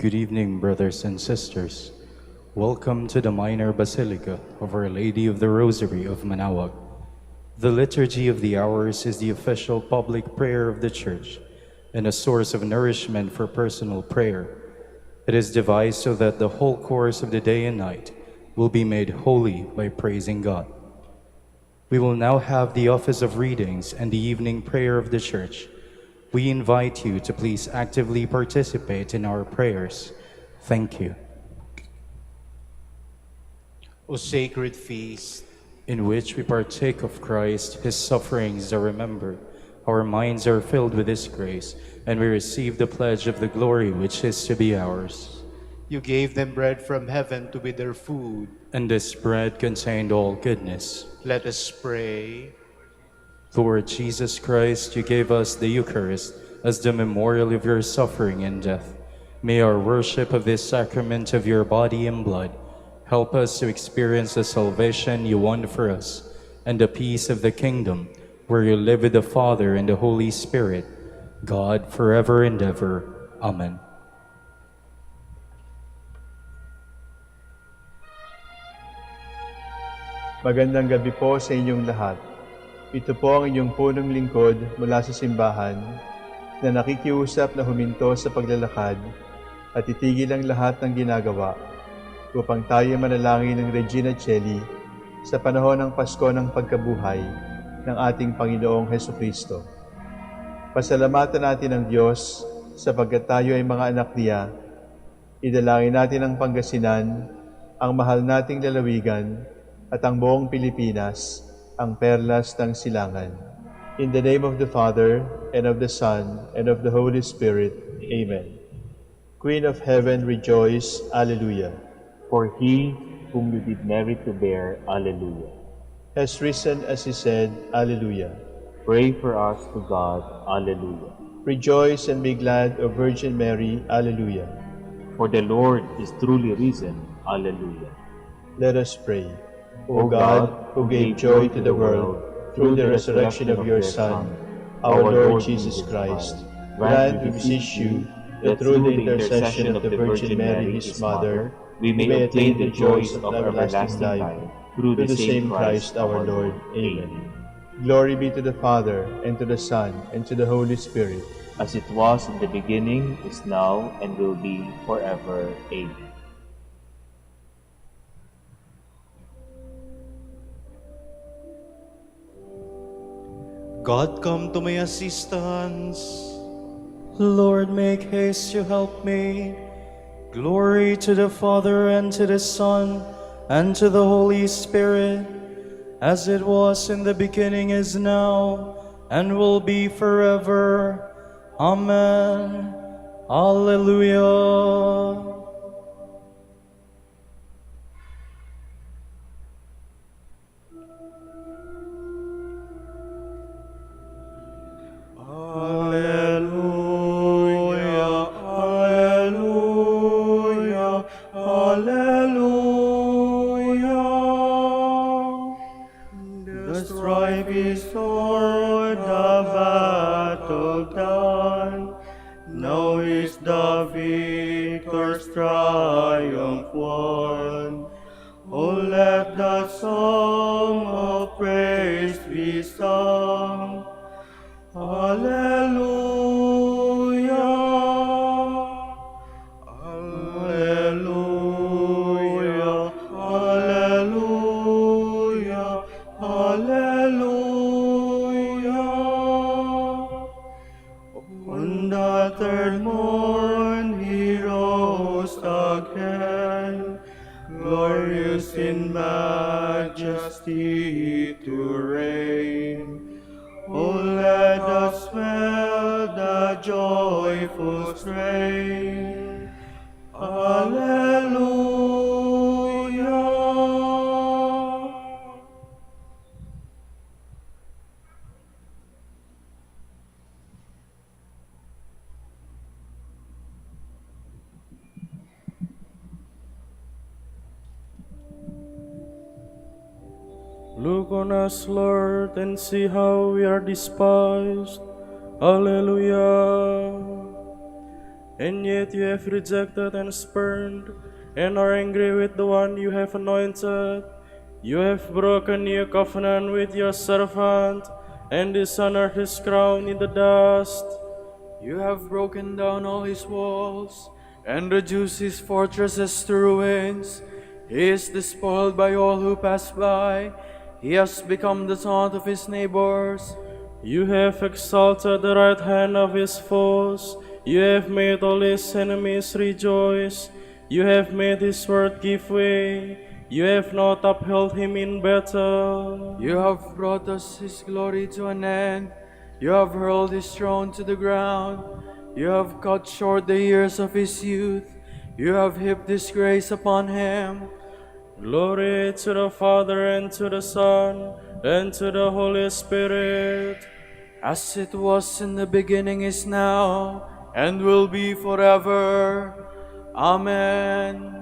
Good evening, brothers and sisters. Welcome to the Minor Basilica of Our Lady of the Rosary of Manaoag. The Liturgy of the Hours is the official public prayer of the Church and a source of nourishment for personal prayer. It is devised so that the whole course of the day and night will be made holy by praising God. We will now have the office of readings and the evening prayer of the Church. We invite you to please actively participate in our prayers. Thank you. O sacred feast, in which we partake of Christ, his sufferings are remembered, our minds are filled with his grace, and we receive the pledge of the glory which is to be ours. you gave them bread from heaven to be their food. And this bread contained all goodness. Let us pray. Lord Jesus Christ, you gave us the Eucharist as the memorial of your suffering and death. May our worship of this sacrament of your body and blood help us to experience the salvation you won for us and the peace of the kingdom where you live with the Father and the Holy Spirit, God forever and ever. Amen. Magandang gabi po sa inyong lahat. Ito po ang inyong punong lingkod mula sa simbahan na nakikiusap na huminto sa paglalakad at itigil ang lahat ng ginagawa upang tayo manalangin ng Regina Coeli sa panahon ng Pasko ng pagkabuhay ng ating Panginoong Hesukristo. Pasalamatan natin ang Diyos sapagkat tayo ay mga anak niya. Idalangin natin ang Pangasinan, ang mahal nating lalawigan, at ang buong Pilipinas, ang perlas ng silangan. In the name of the Father, and of the Son, and of the Holy Spirit. Amen. Queen of Heaven, rejoice. Alleluia. For he whom you did merit to bear, Alleluia. Has risen as he said, Alleluia. Pray for us to God, Alleluia. Rejoice and be glad, O Virgin Mary, Alleluia. For the Lord is truly risen, Alleluia. Let us pray. O God, who gave joy to the world through the resurrection of your Son, our Lord Jesus Christ, grant, we beseech you, that through the intercession of the Virgin Mary, his Mother, we may obtain the joys of everlasting life, through the same Christ our Lord. Amen. Glory be to the Father, and to the Son, and to the Holy Spirit. As it was in the beginning, is now, and will be forever. Amen. God, come to my assistance. Lord, make haste to help me. Glory to the Father, and to the Son, and to the Holy Spirit, as it was in the beginning, is now, and will be forever. Amen. Alleluia. Alleluia, alleluia, alleluia. The strife is o'er, the battle done. Now is the victor's triumph won. Oh, let the song of praise be sung. Alleluia, alleluia, alleluia, alleluia. On the third morn he rose again, glorious in majesty to reign. Oh, let us smell the joyful strain. Alleluia. Look on us, Lord, and see how we are despised. Alleluia. and yet you have rejected and spurned, and are angry with the one you have anointed. You have broken your covenant with your servant, and dishonored his crown in the dust. You have broken down all his walls, and reduced his fortresses to ruins. He is despoiled by all who pass by. He has become the taunt of his neighbors. You have exalted the right hand of his foes. You have made all his enemies rejoice. You have made his word give way. You have not upheld him in battle. You have brought us his glory to an end. You have hurled his throne to the ground. You have cut short the years of his youth. You have heaped disgrace upon him. Glory to the Father, and to the Son, and to the Holy Spirit. As it was in the beginning, is now, and will be forever. Amen.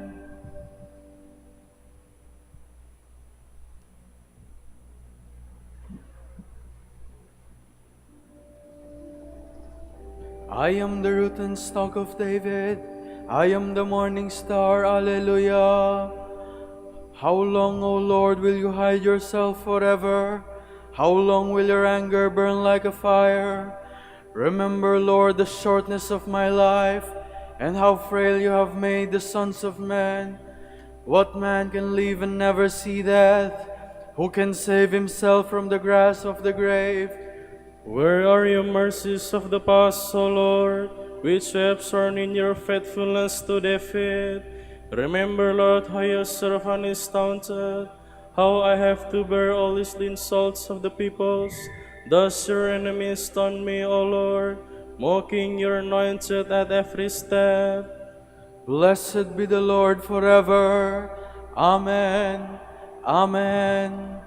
I am the root and stock of David. I am the morning star. Alleluia. How long, O Lord, will you hide yourself forever? How long will your anger burn like a fire? Remember, Lord, the shortness of my life, and how frail you have made the sons of men. What man can live and never see death? Who can save himself from the grasp of the grave? Where are your mercies of the past, O Lord, which you have sworn in your faithfulness to David? Remember, Lord, how your servant is taunted, how I have to bear all these insults of the peoples. Thus your enemies taunt me, O Lord, mocking your anointed at every step. Blessed be the Lord forever. Amen. Amen.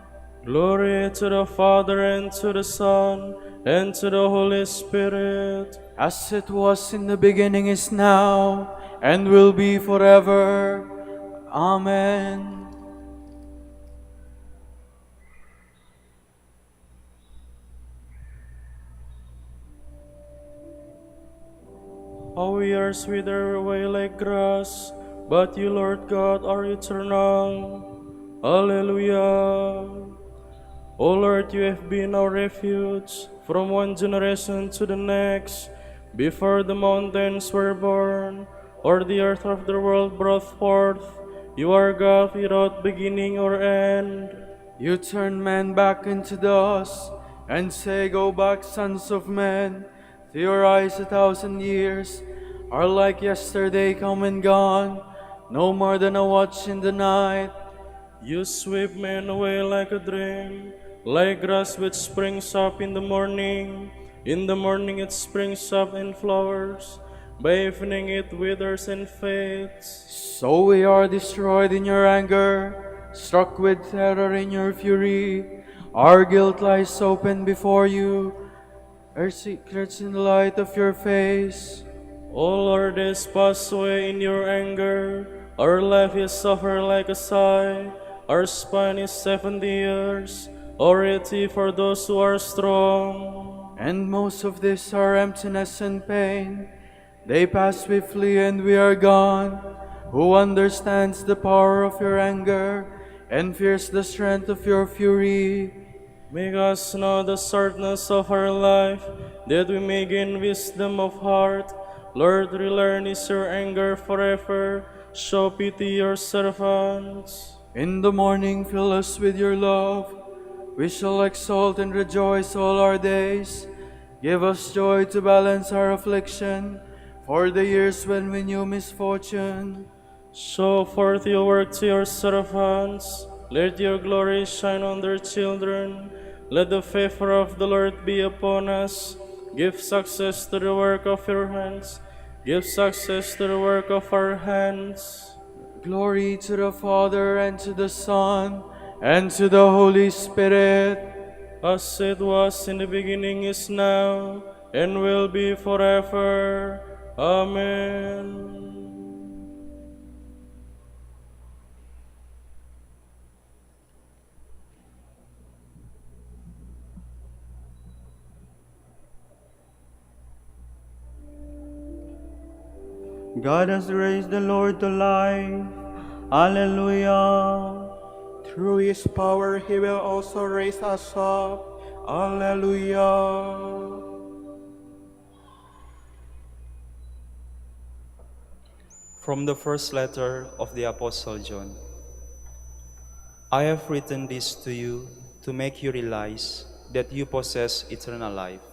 Glory to the Father, and to the Son, and to the Holy Spirit. As it was in the beginning, is now, and will be forever. Amen. Our years wither away like grass, but you, Lord God, are eternal. Alleluia. O Lord, you have been our refuge from one generation to the next. Before the mountains were born, or the earth of the world brought forth, you are God without beginning or end. You turn men back into dust, and say, Go back, sons of men. To your eyes 1,000 years are like yesterday come and gone, no more than a watch in the night. You sweep men away like a dream, like grass which springs up in the morning. In the morning it springs up and flowers, by evening it withers and fades. So we are destroyed in your anger, struck with terror in your fury. Our guilt lies open before you, our secrets in the light of your face. All our days pass away in your anger, our life is suffer like a sigh. Our span is 70 years, already for those who are strong. And most of this are emptiness and pain. They pass swiftly and we are gone. Who understands the power of your anger and fears the strength of your fury? Make us know the shortness of our life, that we may gain wisdom of heart. Lord, relearn is your anger forever. Show pity your servants. In the morning fill us with your love. We shall exalt and rejoice all our days. Give us joy to balance our affliction, for the years when we knew misfortune. Show forth your work to your servants. Let your glory shine on their children. Let the favor of the Lord be upon us. Give success to the work of your hands. Give success to the work of our hands. Glory to the Father, and to the Son, and to the Holy Spirit. As it was in the beginning, is now, and will be forever. Amen. God has raised the Lord to life. Alleluia. Through his power he will also raise us up. Alleluia. From the first letter of the Apostle John. I have written this to you to make you realize that you possess eternal life,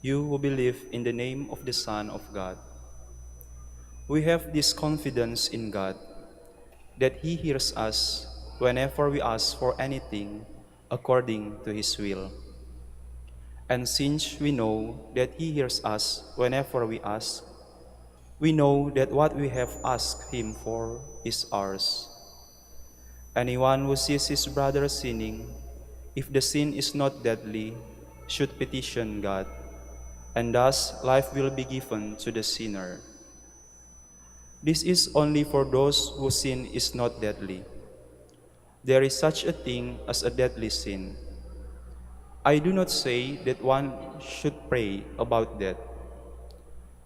you who believe in the name of the Son of God. We have this confidence in God, that He hears us whenever we ask for anything according to His will. And since we know that He hears us whenever we ask, we know that what we have asked Him for is ours. Anyone who sees his brother sinning, if the sin is not deadly, should petition God, and thus life will be given to the sinner. This is only for those whose sin is not deadly. There is such a thing as a deadly sin. I do not say that one should pray about that.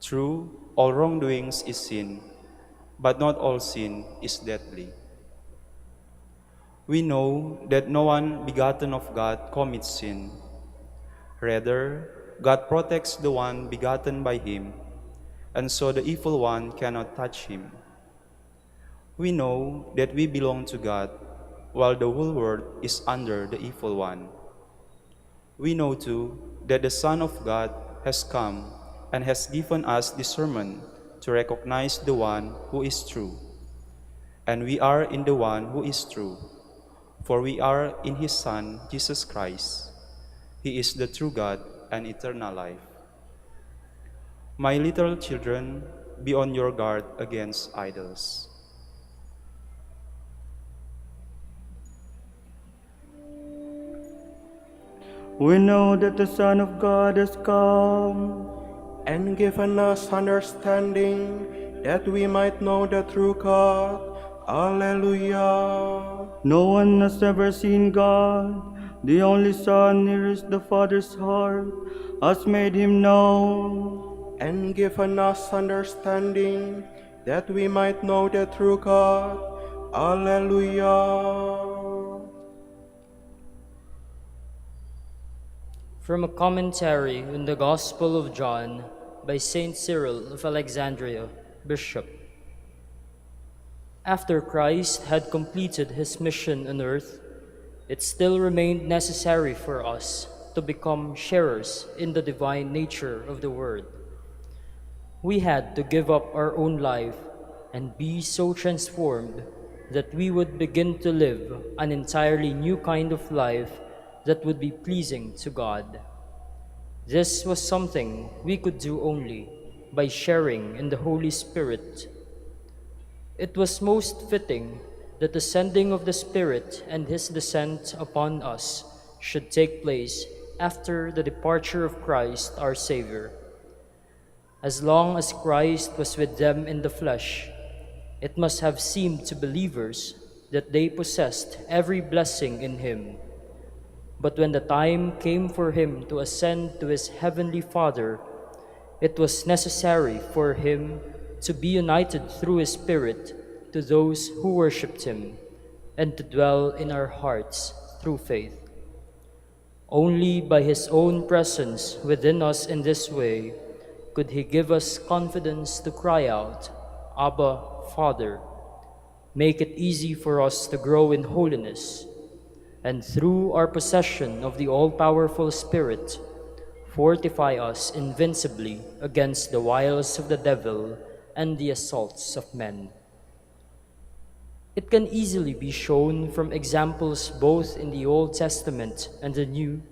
True, all wrongdoings is sin, but not all sin is deadly. We know that no one begotten of God commits sin. Rather, God protects the one begotten by Him, and so the evil one cannot touch him. We know that we belong to God, while the whole world is under the evil one. We know too that the Son of God has come and has given us discernment to recognize the one who is true. And we are in the one who is true, for we are in His Son, Jesus Christ. He is the true God and eternal life. My little children, be on your guard against idols. We know that the Son of God has come And given us understanding, that we might know the true God. Alleluia. No one has ever seen God. The only Son, nearest the Father's heart, has made Him known. And given us understanding, that we might know the true God. Alleluia. From a commentary on the Gospel of John by Saint Cyril of Alexandria, Bishop. After Christ had completed his mission on earth, it still remained necessary for us to become sharers in the divine nature of the Word. We had to give up our own life and be so transformed that we would begin to live an entirely new kind of life that would be pleasing to God. This was something we could do only by sharing in the Holy Spirit. It was most fitting that the sending of the Spirit and His descent upon us should take place after the departure of Christ our Savior. As long as Christ was with them in the flesh, it must have seemed to believers that they possessed every blessing in Him. But when the time came for Him to ascend to His heavenly Father, it was necessary for Him to be united through His Spirit to those who worshipped Him, and to dwell in our hearts through faith. Only by His own presence within us in this way could He give us confidence to cry out, Abba, Father. Make it easy for us to grow in holiness, and through our possession of the all-powerful Spirit, fortify us invincibly against the wiles of the devil and the assaults of men. It can easily be shown from examples both in the Old Testament and the New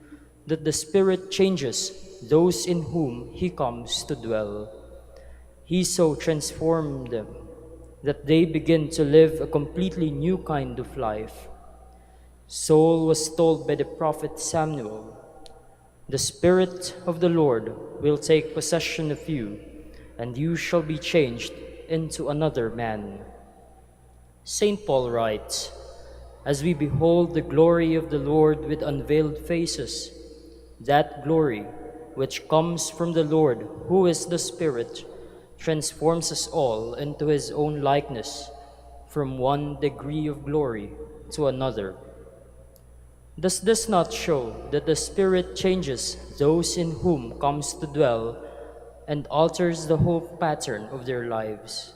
that the Spirit changes those in whom He comes to dwell. He so transformed them that they begin to live a completely new kind of life. Saul was told by the prophet Samuel, "The Spirit of the Lord will take possession of you, and you shall be changed into another man." St. Paul writes, "As we behold the glory of the Lord with unveiled faces, that glory which comes from the Lord, who is the Spirit, transforms us all into his own likeness, from one degree of glory to another. Does this not show that the Spirit changes those in whom comes to dwell and alters the whole pattern of their lives?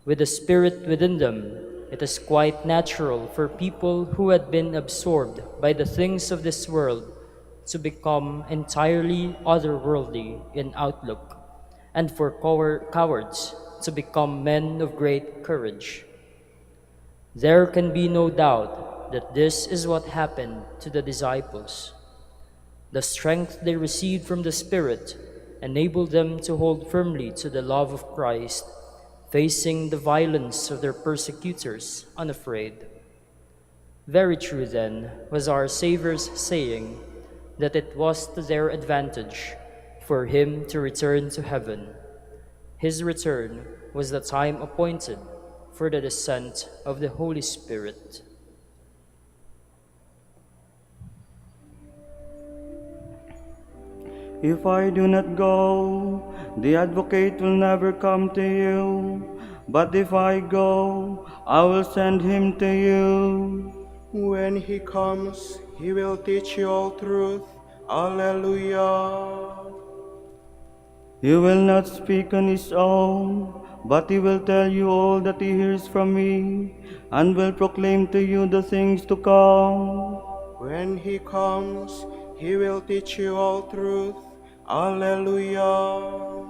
With the Spirit within them, it is quite natural for people who had been absorbed by the things of this world to become entirely otherworldly in outlook, and for cowards to become men of great courage. There can be no doubt that this is what happened to the disciples. The strength they received from the Spirit enabled them to hold firmly to the love of Christ, facing the violence of their persecutors unafraid. Very true, then, was our Savior's saying that it was to their advantage for him to return to heaven. His return was the time appointed for the descent of the Holy Spirit. If I do not go, the Advocate will never come to you. But if I go, I will send him to you. When he comes, he will teach you all truth. Alleluia. He will not speak on his own, but he will tell you all that he hears from me, and will proclaim to you the things to come. When he comes, he will teach you all truth. Alleluia.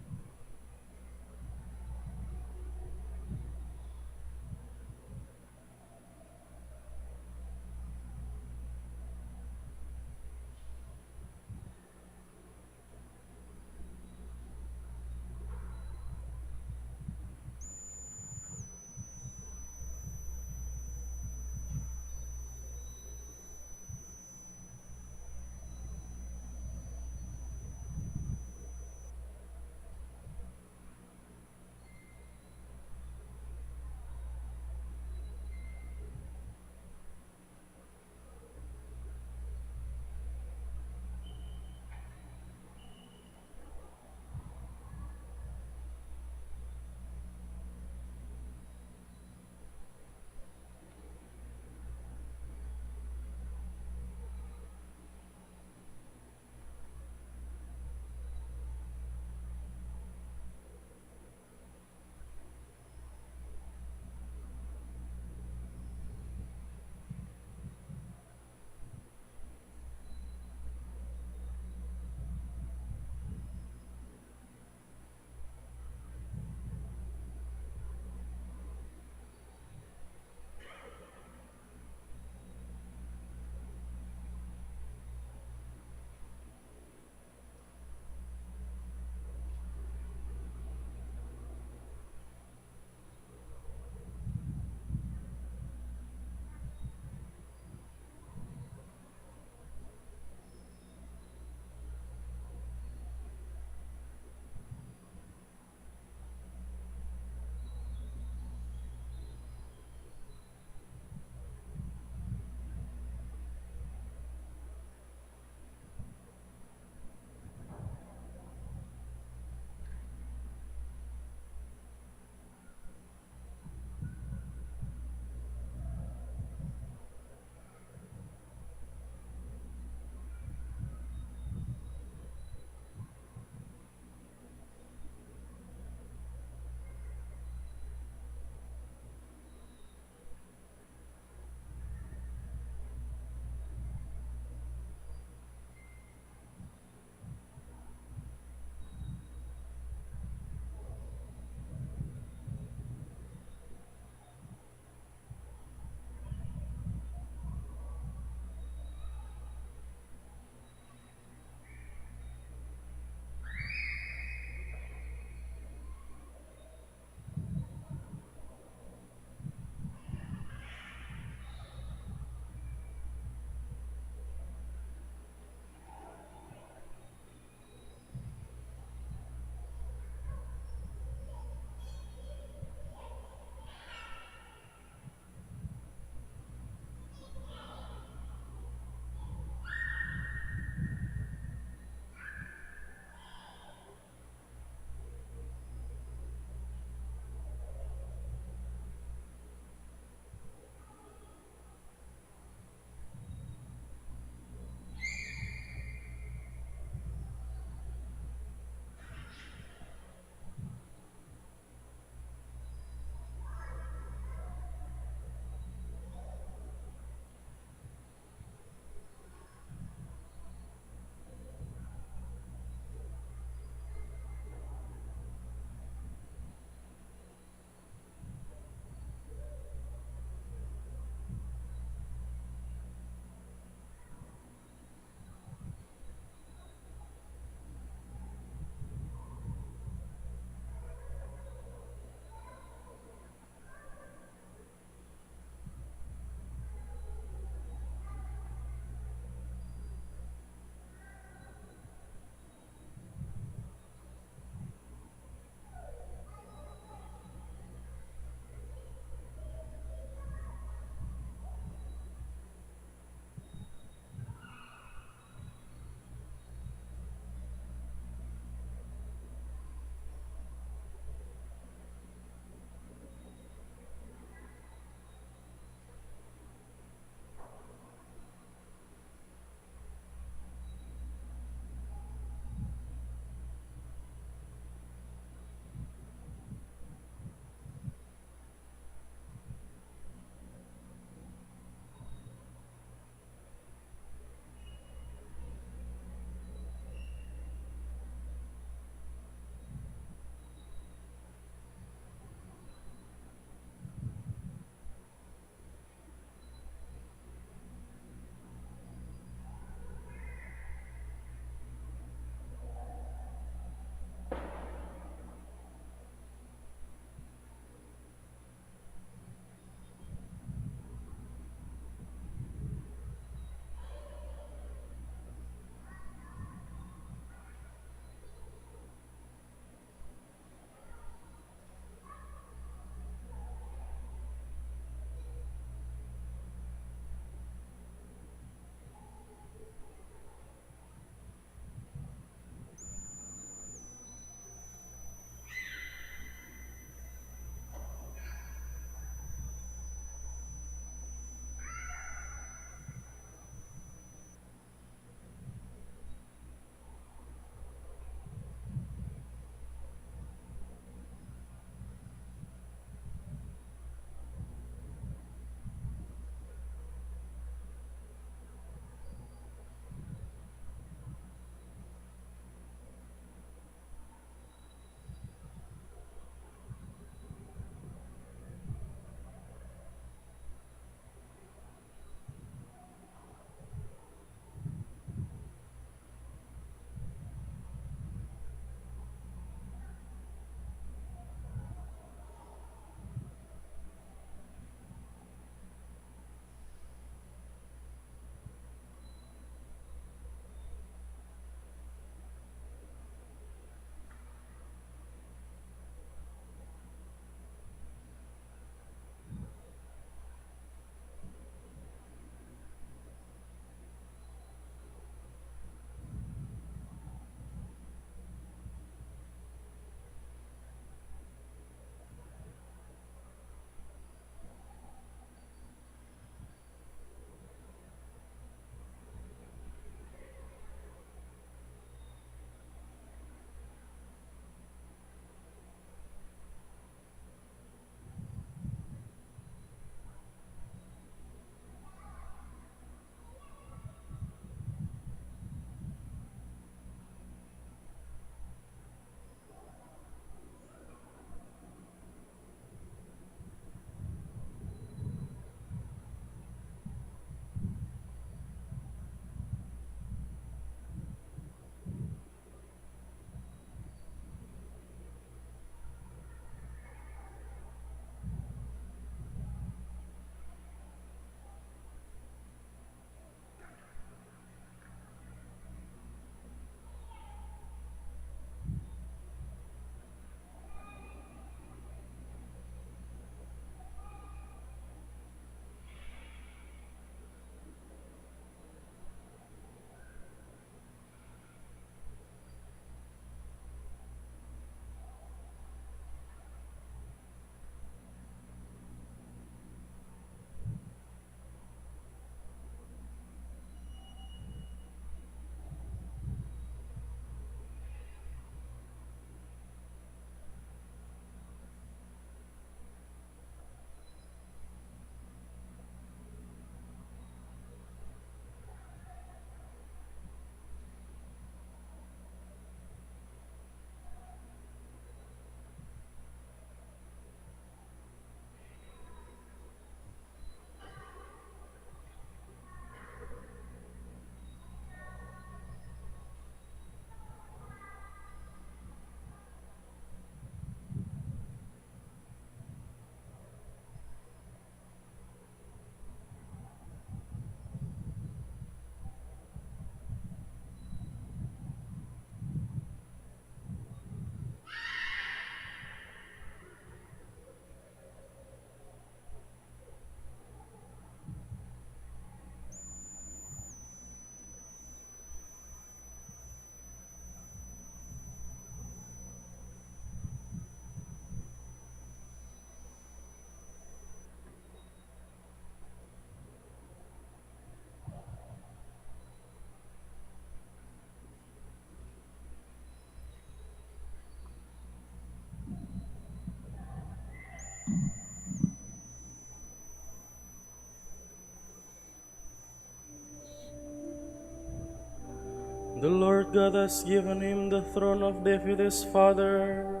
The Lord God has given him the throne of David his father.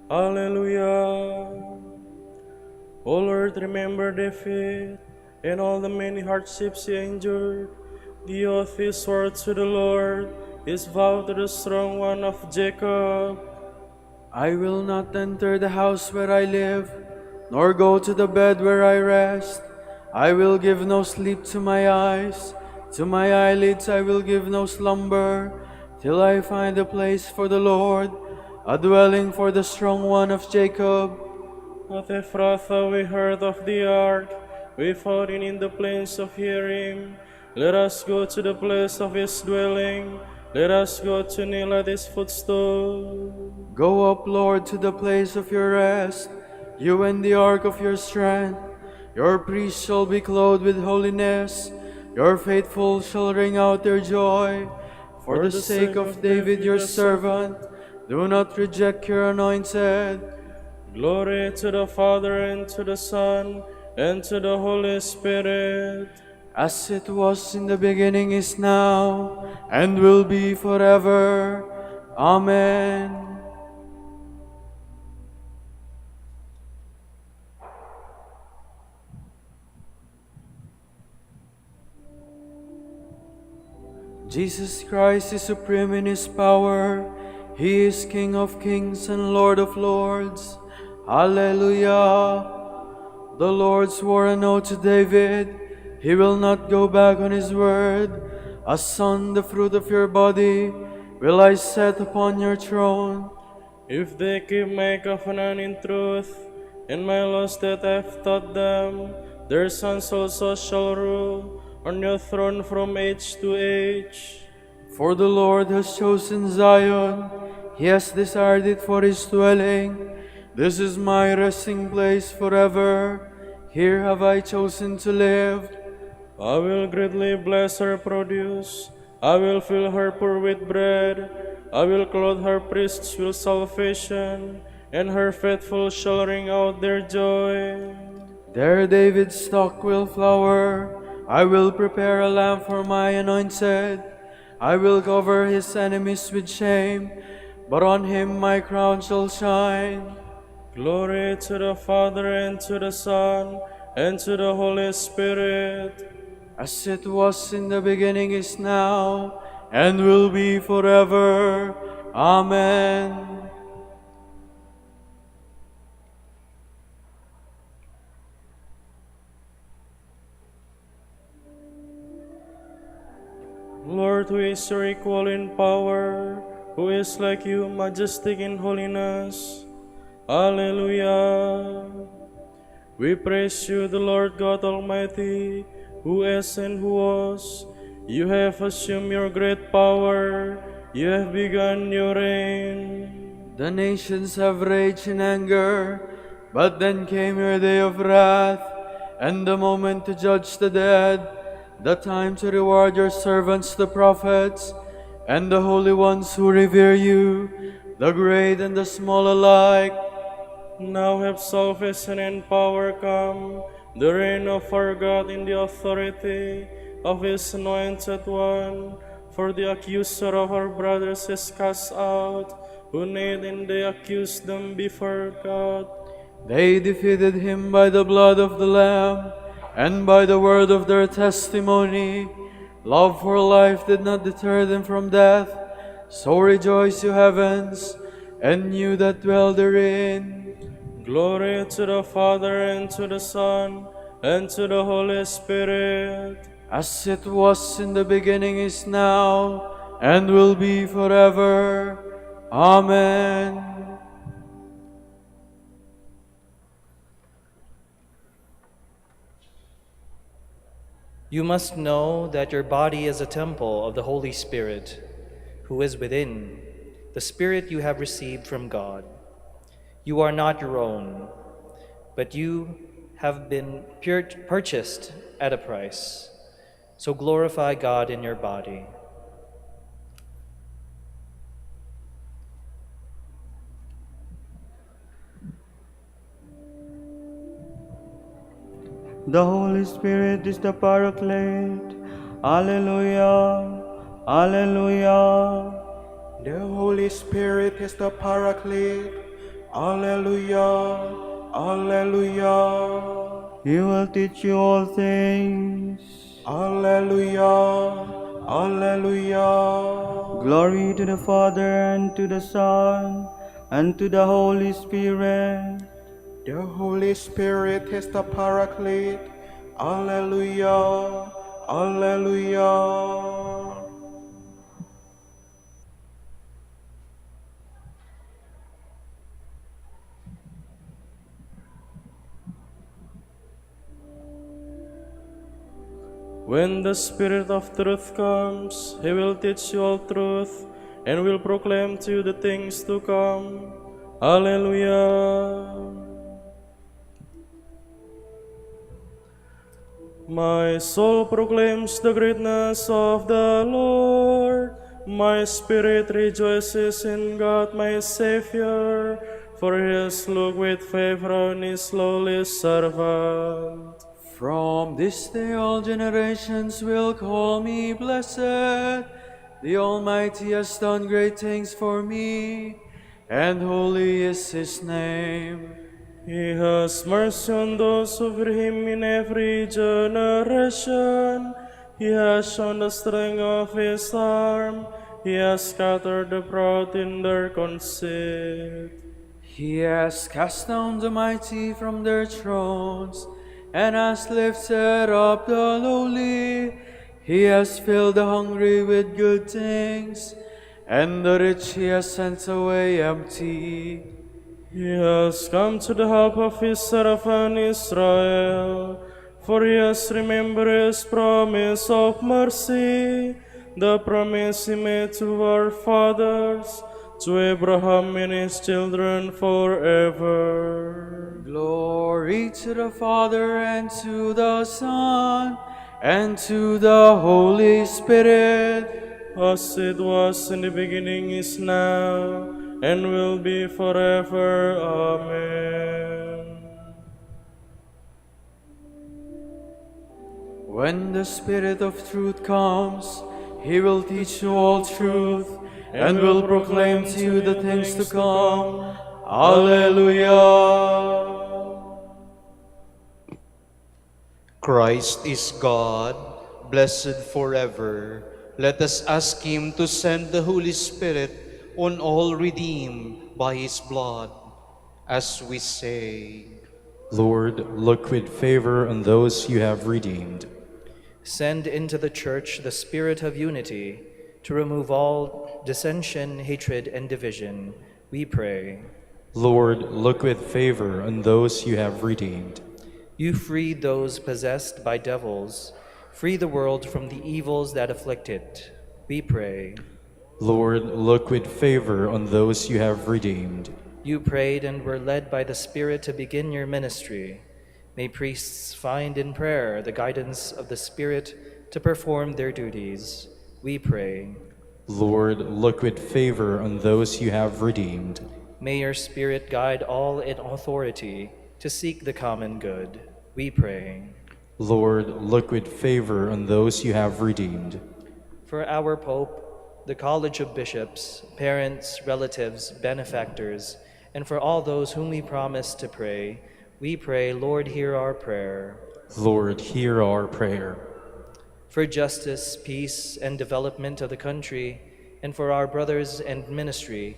Alleluia. O Lord, remember David and all the many hardships he endured. The oath he swore to the Lord, his vow to the strong one of Jacob. I will not enter the house where I live, nor go to the bed where I rest. I will give no sleep to my eyes, to my eyelids I will give no slumber, till I find a place for the Lord, a dwelling for the strong one of Jacob. At Ephrathah we heard of the ark, we found it in the plains of Jearim. Let us go to the place of his dwelling, let us go to kneel at his footstool. Go up, Lord, to the place of your rest, you and the ark of your strength. Your priests shall be clothed with holiness, your faithful shall ring out their joy. For the sake of David your servant, do not reject your anointed. Glory to the Father, and to the Son, and to the Holy Spirit. As it was in the beginning, is now, and will be forever. Amen. Jesus Christ is supreme in his power. He is King of kings and Lord of lords. Hallelujah. The Lord swore an oath to David. He will not go back on his word. A son, the fruit of your body, will I set upon your throne. If they keep my covenant in truth, and my laws that I have taught them, their sons also shall rule on your throne from age to age. For the Lord has chosen Zion, he has desired it for his dwelling. This is my resting place forever. Here have I chosen to live. I will greatly bless her produce. I will fill her poor with bread. I will clothe her priests with salvation, and her faithful shall ring out their joy. There David's stock will flower. I will prepare a lamp for my anointed. I will cover his enemies with shame, but on him my crown shall shine. Glory to the Father, and to the Son, and to the Holy Spirit. As it was in the beginning, is now, and will be forever. Amen. Lord, who is your equal in power, who is like you, majestic in holiness. Alleluia. We praise you, the Lord God Almighty, who is and who was. You have assumed your great power. You have begun your reign. The nations have raged in anger, but then came your day of wrath, and the moment to judge the dead, the time to reward your servants, the prophets, and the holy ones who revere you, the great and the small alike. Now have salvation and power come, the reign of our God in the authority of his anointed one. For the accuser of our brothers is cast out, who nailed and they accused them before God. They defeated him by the blood of the Lamb, and by the word of their testimony. Love for life did not deter them from death. So rejoice, you heavens, and you that dwell therein. Glory to the Father, and to the Son, and to the Holy Spirit. As it was in the beginning, is now, and will be forever. Amen. You must know that your body is a temple of the Holy Spirit, who is within, the Spirit you have received from God. You are not your own, but you have been purchased at a price. So glorify God in your body. The Holy Spirit is the Paraclete. Alleluia. Alleluia. The Holy Spirit is the Paraclete. Alleluia. Alleluia. He will teach you all things. Alleluia. Alleluia. Glory to the Father, and to the Son, and to the Holy Spirit. The Holy Spirit is the Paraclete. Alleluia. Alleluia. When the Spirit of truth comes, he will teach you all truth, and will proclaim to you the things to come. Alleluia. My soul proclaims the greatness of the Lord. My spirit rejoices in God my Savior, for he has looked with favor on his lowly servant. From this day all generations will call me blessed. The Almighty has done great things for me, and holy is his name. He has mercy on those who fear him in every generation. He has shown the strength of his arm. He has scattered the proud in their conceit. He has cast down the mighty from their thrones, and has lifted up the lowly. He has filled the hungry with good things, and the rich he has sent away empty. He has come to the help of his servant Israel, for he has remembered his promise of mercy, the promise he made to our fathers, to Abraham and his children forever. Glory to the Father, and to the Son, and to the Holy Spirit, as it was in the beginning, is now, and will be forever. Amen. When the Spirit of truth comes, he will teach you all truth, and will proclaim to you the things to come. Alleluia. Christ is God, blessed forever. Let us ask him to send the Holy Spirit on all redeemed by his blood, as we say, Lord, look with favor on those you have redeemed. Send into the Church the spirit of unity, to remove all dissension, hatred, and division, we pray. Lord, look with favor on those you have redeemed. You freed those possessed by devils. Free the world from the evils that afflict it, we pray. Lord, look with favor on those you have redeemed. You prayed and were led by the Spirit to begin your ministry. May priests find in prayer the guidance of the Spirit to perform their duties, we pray. Lord, look with favor on those you have redeemed. May your Spirit guide all in authority to seek the common good, we pray. Lord, look with favor on those you have redeemed. For our Pope, the College of Bishops, parents, relatives, benefactors, and for all those whom we promise to pray, we pray, Lord, hear our prayer. Lord, hear our prayer. For justice, peace, and development of the country, and for our brothers and ministry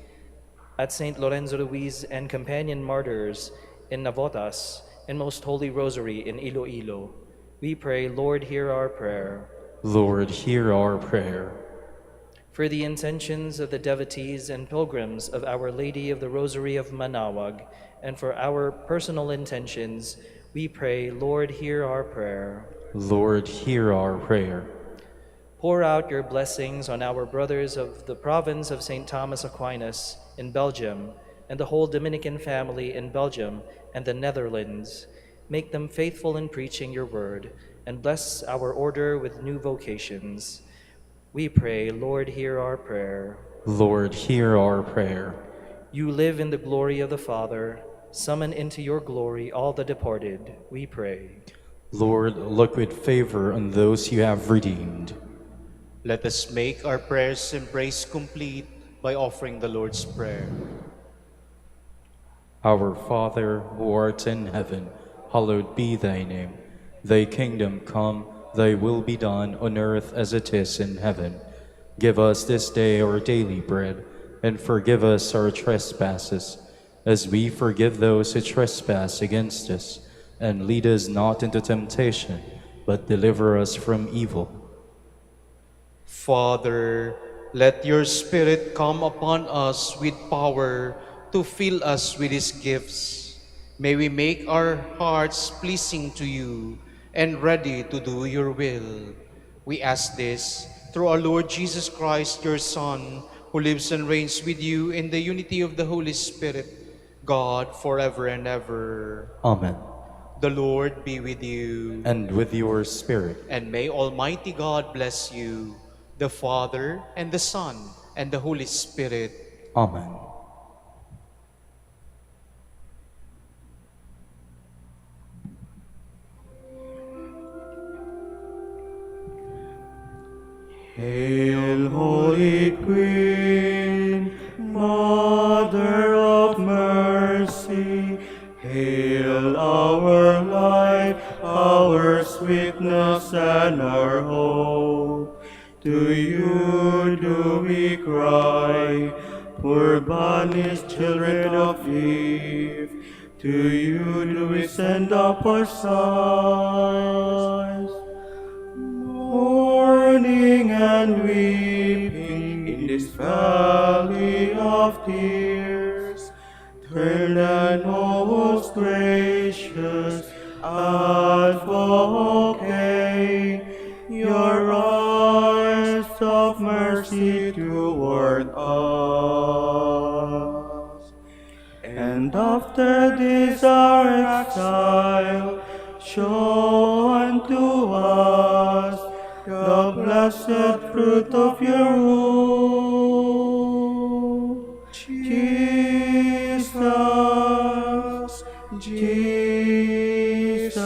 at St. Lorenzo Ruiz and companion martyrs in Navotas and Most Holy Rosary in Iloilo, we pray, Lord, hear our prayer. Lord, hear our prayer. For the intentions of the devotees and pilgrims of Our Lady of the Rosary of Manaoag, and for our personal intentions, we pray, Lord, hear our prayer. Lord, hear our prayer. Pour out your blessings on our brothers of the province of St. Thomas Aquinas in Belgium, and the whole Dominican family in Belgium and the Netherlands. Make them faithful in preaching your word, and bless our order with new vocations. We pray, Lord, hear our prayer. Lord, hear our prayer. You live in the glory of the Father. Summon into your glory all the departed, we pray. Lord, look with favor on those you have redeemed. Let us make our prayers and praise complete by offering the Lord's Prayer. Our Father, who art in heaven, hallowed be thy name. Thy kingdom come, thy will be done on earth as it is in heaven. Give us this day our daily bread, and forgive us our trespasses, as we forgive those who trespass against us. And lead us not into temptation, but deliver us from evil. Father, let your Spirit come upon us with power to fill us with his gifts. May we make our hearts pleasing to you and ready to do your will. We ask this through our Lord Jesus Christ, your Son, who lives and reigns with you in the unity of the Holy Spirit, God, forever and ever. Amen. The Lord be with you. And with your spirit. And may Almighty God bless you, the Father, and the Son, and the Holy Spirit. Amen. Hail, Holy Queen, Mother of Mercy. Hail our light, our sweetness, and our hope. To you do we cry, poor banished children of Eve. To you do we send up our sighs, mourning and weeping in this valley of tears. Turn and most gracious Advocate, your eyes of mercy toward us. And after this our exile, show unto us the blessed fruit of your womb. Jesus, Jesus,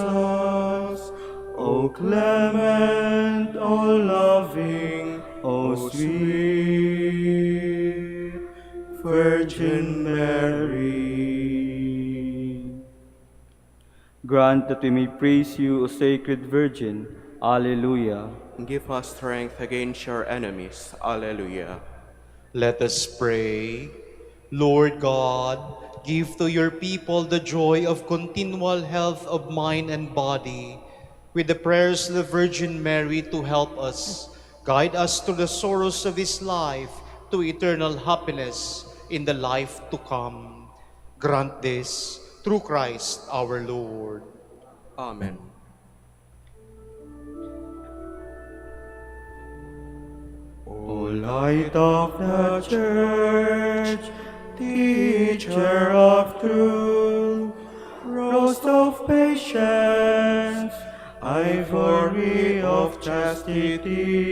O clement, O loving, O sweet Virgin Mary. Grant that we may praise you, O Sacred Virgin. Alleluia. Give us strength against your enemies. Alleluia. Let us pray. Lord God, give to your people the joy of continual health of mind and body, with the prayers of the Virgin Mary to help us, guide us through the sorrows of this life to eternal happiness in the life to come. Grant this through Christ our Lord. Amen. O light of the Church, teacher of truth, rose of patience, ivory of chastity,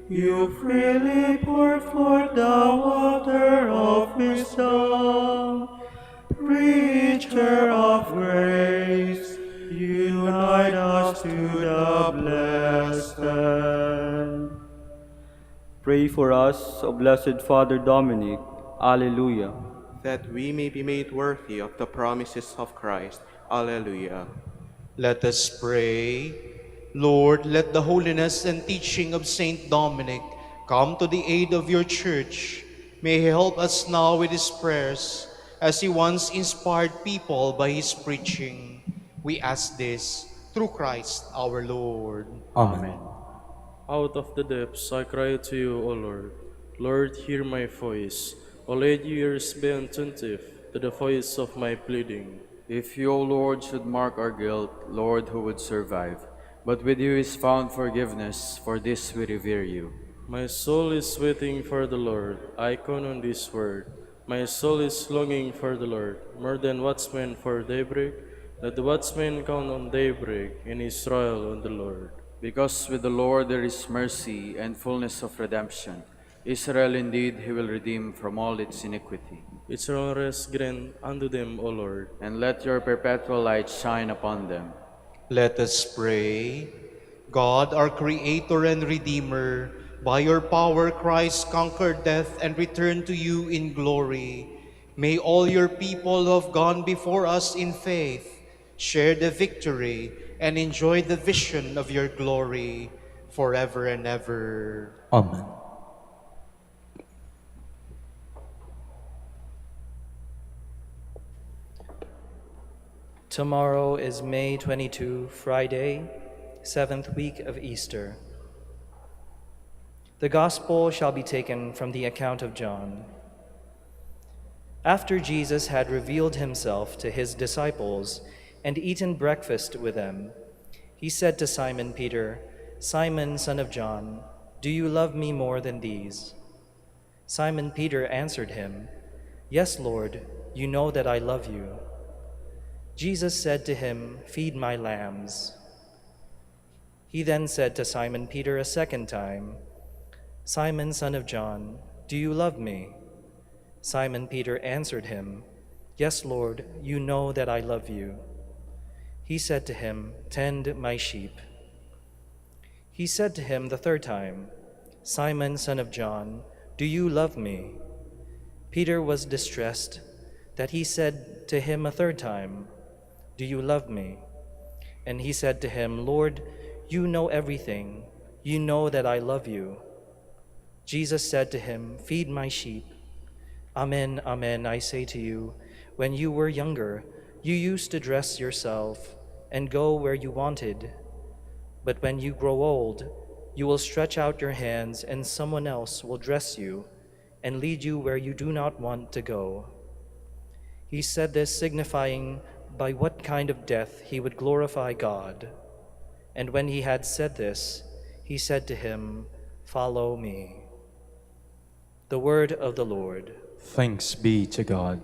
you freely pour forth the water of wisdom. Preacher of grace, unite us to the blessed. Pray for us, O Blessed Father Dominic. Alleluia. That we may be made worthy of the promises of Christ. Alleluia. Let us pray. Lord, let the holiness and teaching of Saint Dominic come to the aid of your Church. May he help us now with his prayers, as he once inspired people by his preaching. We ask this through Christ our Lord. Amen. Out of the depths I cry to you, O Lord. Lord, hear my voice. O let your ears be attentive to the voice of my pleading. If you, O Lord, should mark our guilt, Lord, who would survive? But with you is found forgiveness, for this we revere you. My soul is waiting for the Lord. I count on this word. My soul is longing for the Lord, more than watchmen for daybreak. Let the watchman count on daybreak, and Israel on the Lord. Because with the Lord there is mercy and fullness of redemption. Israel indeed he will redeem from all its iniquity. Eternal rest grant unto them, O Lord. And let your perpetual light shine upon them. Let us pray. God, our Creator and Redeemer, by your power Christ conquered death and returned to you in glory. May all your people who have gone before us in faith share the victory and enjoy the vision of your glory forever and ever. Amen. Tomorrow is May 22, Friday, 7th week of Easter. The Gospel shall be taken from the account of John. After Jesus had revealed himself to his disciples and eaten breakfast with them, he said to Simon Peter, "Simon, son of John, do you love me more than these?" Simon Peter answered him, "Yes, Lord, you know that I love you." Jesus said to him, "Feed my lambs." He then said to Simon Peter a second time, "Simon, son of John, do you love me?" Simon Peter answered him, "Yes, Lord, you know that I love you." He said to him, "Tend my sheep." He said to him the third time, "Simon, son of John, do you love me?" Peter was distressed that he said to him a third time, "Do you love me?" And he said to him, "Lord, you know everything. You know that I love you." Jesus said to him, "Feed my sheep. Amen, amen, I say to you, when you were younger, you used to dress yourself and go where you wanted. But when you grow old, you will stretch out your hands, and someone else will dress you and lead you where you do not want to go." He said this, signifying by what kind of death he would glorify God. And when he had said this, he said to him, "Follow me." The word of the Lord. Thanks be to God.